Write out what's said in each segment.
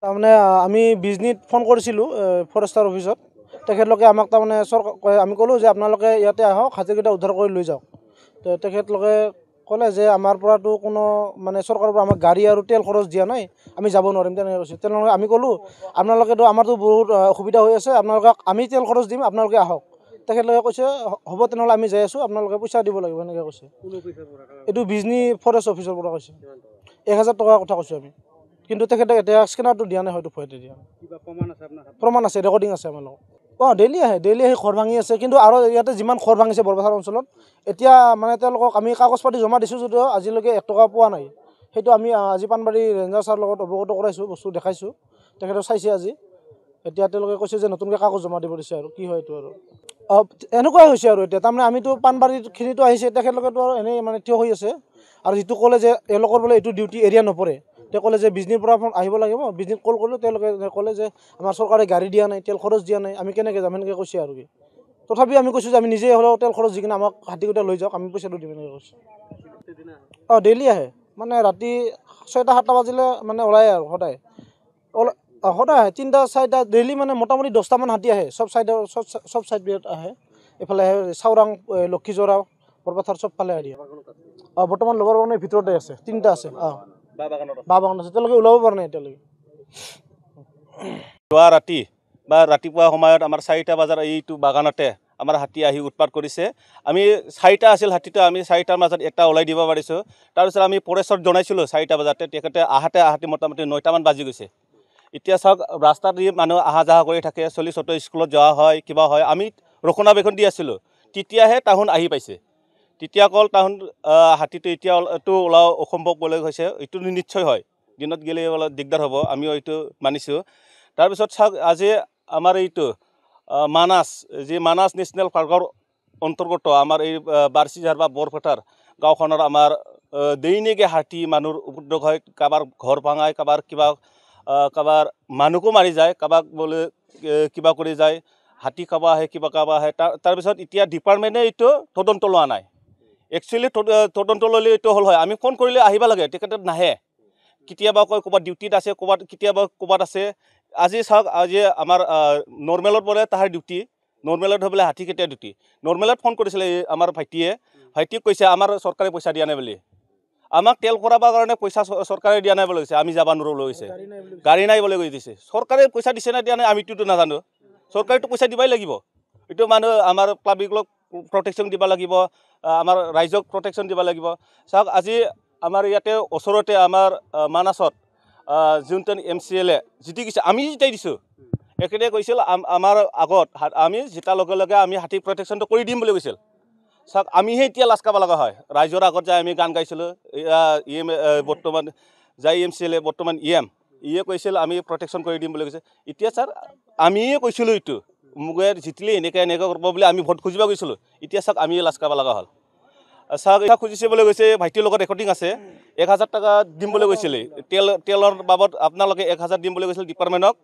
তাৰমানে আমি বিজনীত ফোন কৰিছিলোঁ ফৰেষ্টাৰ অফিচত তেখেতলোকে আমাক তাৰমানে আমি ক'লোঁ যে আপোনালোকে ইয়াতে আহক হাতীকেইটা উদ্ধাৰ কৰি লৈ যাওক তেখেতলোকে ক'লে যে আমাৰ পৰাতো কোনো মানে চৰকাৰৰ পৰা আমাক গাড়ী আৰু তেল খৰচ দিয়া নাই আমি যাব নোৱাৰিম তেনেকৈ কৈছে তেনেহ'লে আমি ক'লোঁ আপোনালোকেতো আমাৰতো বহুত অসুবিধা হৈ আছে আপোনালোকক আমি তেল খৰচ দিম আপোনালোকে আহক তেখেতলোকে কৈছে হ'ব তেনেহ'লে আমি যাই আছোঁ আপোনালোকে পইচা দিব লাগিব এনেকৈ কৈছে এইটো বিজনী ফৰেষ্ট অফিচৰ পৰা কৈছে 1000 টকাৰ কথা কৈছোঁ আমি কিন্তু তেখেতে এতিয়া স্কেনাৰটো দিয়া নাই হয়তো ভয়তে দিয়া প্ৰমাণ আছে ৰেকৰ্ডিং আছে আমাৰ লগত ডেইলি আহি ঘৰ ভাঙি আছে কিন্তু আৰু ইয়াতে যিমান ঘৰ ভাঙিছে বৰপথাৰ অঞ্চলত এতিয়া মানে তেওঁলোকক আমি কাগজ পাতি জমা দিছোঁ যদিও আজিলৈকে 1 টকা পোৱা নাই সেইটো আমি আজি পানবাৰী ৰেঞ্জাৰ ছাৰৰ লগত অৱগত কৰাইছোঁ বস্তু দেখাইছোঁ তেখেতে চাইছে আজি এতিয়া তেওঁলোকে কৈছে যে নতুনকৈ কাগজ জমা দিব দিছে আৰু কি হয় এইটো আৰু এনেকুৱাই হৈছে আৰু এতিয়া তাৰমানে আমিতো পানবাৰীখিনিতো আহিছে তেখেতলোকেতো আৰু এনেই মানে থিয় হৈ আছে আৰু যিটো ক'লে যে এওঁলোকৰ বোলে এইটো ডিউটি এৰিয়া নপৰে তেওঁ ক'লে যে বিজনীৰ পৰা আহিব লাগিব বিজনীত কল কৰিলোঁ তেওঁলোকে ক'লে যে আমাৰ চৰকাৰে গাড়ী দিয়া নাই তেল খৰচ দিয়া নাই আমি কেনেকৈ যাম এনেকৈ কৈছে আৰু কি তথাপিও আমি কৈছোঁ যে আমি নিজে হ'লেও তেল খৰচ দি কিনে আমাক হাতীকেইটা লৈ যাওক আমি পইচাটো দিম এনেকৈ কৈছোঁ ডেইলি আহে মানে ৰাতি 6টা 7টা বাজিলে মানে ওলাই আৰু সদায় সদায় আহে 3টা 4টা ডেইলি মানে মোটামুটি 10টামান হাতী আহে চব চাইডত আহে এইফালে আহে চাওৰাং লক্ষীজৰা বৰপথাৰ চবফালে আহে বৰ্তমান লোৱাৰ বাগানৰ ভিতৰতে আছে 3টা আছে বাঁহ বাগান আছে তেওঁলোকে ওলাব পৰা নাই এতিয়ালৈকে যোৱা ৰাতি বা ৰাতিপুৱা সময়ত আমাৰ 4টা বজাৰ এইটো বাগানতে আমাৰ হাতী আহি উৎপাত কৰিছে আমি 4টা আছিল হাতীটো আমি 4টাৰ মাজত এটা ওলাই দিব পাৰিছোঁ তাৰপিছত আমি ফৰেষ্টত জনাইছিলোঁ 4টা বজাতে তেখেতে আহাতে মোটামুটি 9টামান বাজি গৈছে এতিয়া চাওক ৰাস্তাত মানুহ অহা যোৱা কৰি থাকে চলি ছোৱালী স্কুলত যোৱা হয় কিবা হয় আমি ৰক্ষণাবেক্ষণ দি আছিলোঁ তেতিয়াহে তাহোন আহি পাইছে তেতিয়া কল তাহোন হাতীটো এতিয়া এইটো ওলাও অসম্ভৱ বুলি কৈছে এইটো নিশ্চয় হয় দিনত গ'লে অলপ দিগদাৰ হ'ব আমিও এইটো মানিছোঁ তাৰপিছত চাওক আজি আমাৰ এইটো মানাস নেশ্যনেল পাৰ্কৰ অন্তৰ্গত আমাৰ এই বাৰ্চিঝাৰ বা বৰপথাৰ গাঁওখনৰ আমাৰ দৈনিকে হাতী মানুহৰ উপদ্ৰৱ হয় কাৰোবাৰ ঘৰ ভাঙায় কাৰোবাৰ মানুহকো মাৰি যায় কাৰোবাক বোলে কিবা কৰি যায় হাতী খাব আহে কিবা খাব আহে তাৰপিছত এতিয়া ডিপাৰ্টমেণ্টে এইটো তদন্ত লোৱা নাই একচুৱেলি তদন্ত ল'লে এইটো হ'ল হয় আমি ফোন কৰিলে আহিব লাগে তেখেতে নাহে কেতিয়াবা কয় ক'ৰবাত ডিউটিত আছে কেতিয়াবা ক'ৰবাত আছে আজি চাওক আজি আমাৰ নৰ্মেলত বোলে তাহাৰ ডিউটি নৰ্মেলত হৈ পেলাই হাতী কেতিয়া ডিউটি নৰ্মেলত ফোন কৰিছিলে আমাৰ ভাইটিক কৈছে আমাৰ চৰকাৰে পইচা দিয়া নাই বুলি আমাক তেল কৰাবৰ কাৰণে পইচা চৰকাৰে দিয়া নাই বুলি কৈছে আমি যাব নোৱাৰোঁ লৈ গৈছে গাড়ী নাই বুলি কৈ দিছে চৰকাৰে পইচা দিছে নে দিয়া নাই আমিতো নাজানো চৰকাৰেতো পইচা দিবই লাগিব এইটো মানুহ আমাৰ পাব্লিকক প্ৰটেকশ্যন দিব লাগিব আমাৰ ৰাইজক প্ৰটেকশ্যন দিব লাগিব চাওক আজি আমাৰ ইয়াতে ওচৰতে আমাৰ মানাসত যোনটো MCLA জিতি গৈছে আমি জিতাই দিছোঁ এখেতে কৈছিল আমাৰ আগত আমি জিতাৰ লগে লগে আমি হাতী প্ৰটেকশ্যনটো কৰি দিম বুলি কৈছিল চাওক আমিহে এতিয়া লাজ খাব লগা হয় ৰাইজৰ আগত যাই আমি গান গাইছিলোঁ বৰ্তমান যাই MCLA বৰ্তমান ইয়ে কৈছিল আমি প্ৰটেকশ্যন কৰি দিম বুলি কৈছে এতিয়া ছাৰ আমিয়ে কৈছিলোঁ এইটো মোক জিতিলে এনেকৈ কৰিব বুলি আমি ভোট খুজিব গৈছিলোঁ এতিয়া চাওক আমি লাজ খাব লগা হ'ল চাওক এটা খুজিছে বুলি কৈছে ভাইটিৰ লগত ৰেকৰ্ডিং আছে 1000 টকা দিম বুলি কৈছিলে তেলৰ বাবদ আপোনালোকে 1000 দিম বুলি কৈছিল ডিপাৰ্টমেণ্টক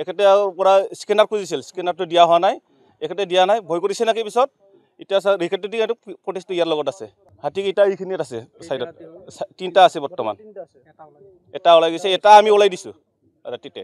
এখেতে পৰা স্কেনাৰ খুজিছিল স্কেনাৰটো দিয়া হোৱা নাই এখেতে দিয়া নাই ভয় কৰিছে নেকি পিছত এতিয়া চাওক ৰেকৰ্ডটো দি এইটো ফটেজটো ইয়াৰ লগত আছে হাতীকেইটা এইখিনিত আছে চাইডত 3টা আছে বৰ্তমান এটা ওলাই গৈছে এটা আমি ওলাই দিছোঁ ৰাতিতে